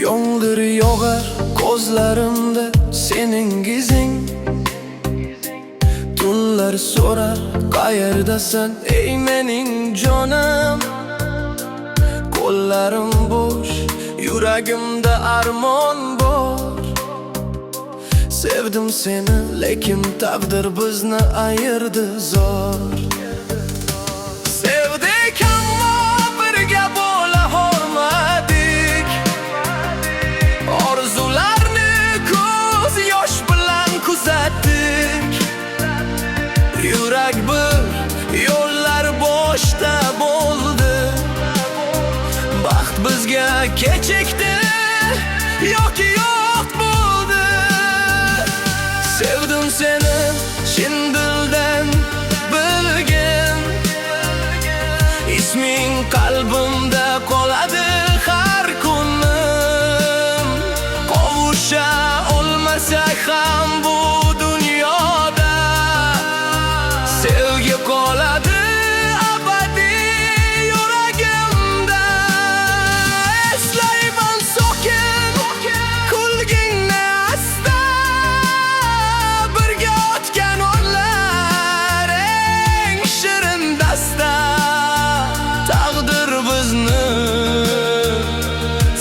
Yomg'ir yog'ar ko'zlarimda sening izing. Tunlar so'rar qayerdasan ey mening jonim. Qo'llarim bo'sh, yuragimda armon bor. Sevdim seni, lekin taqdir bizni ayirdi zor. Sevdik ammo birga bo'la olmadik. Orzularni ko'z yosh bilan kuzatdik. Yurak bir, yo'llar boshda bo'ldi. Baxt bizga kechikdi yoki yo'q bo'ldi. Sevdim seni chin dildan bilgin. Isming qalbimda qoladi har kunim. Qovusha olmasak ham bu dunyoda sevgi qoladi abadiy yuragimda. Eslayman sokin kulgingni asta, birga o'tgan onlar eng shirin dasta. Taqdir bizni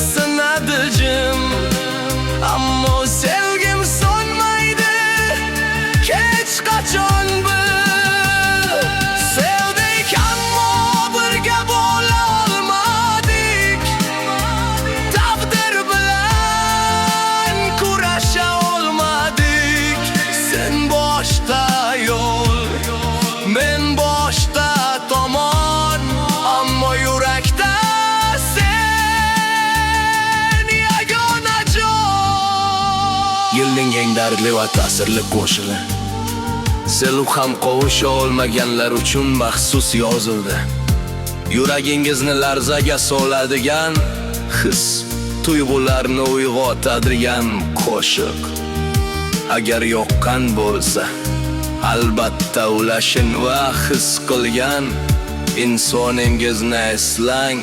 sinadi jim, ammo sevgim so'nmaydi hech qachon. Sevdik ammo birga bo'la olmadik. Taqdir bilan kurasha olmadik. Sen boshqa yo'l, men boshqa tomon, ammo yurakda sen yagona jon. Yilning eng dardli va ta'sirli qo'shig'i Selu ham qovusha olmaganlar uchun maxsus yozildi. Yuragingizni larzaga soladigan his, tuyg'ularni uyg'otadigan qo'shiq. Agar yoqqan bo'lsa, albatta ulashin va his qilgan insoningizni eslang.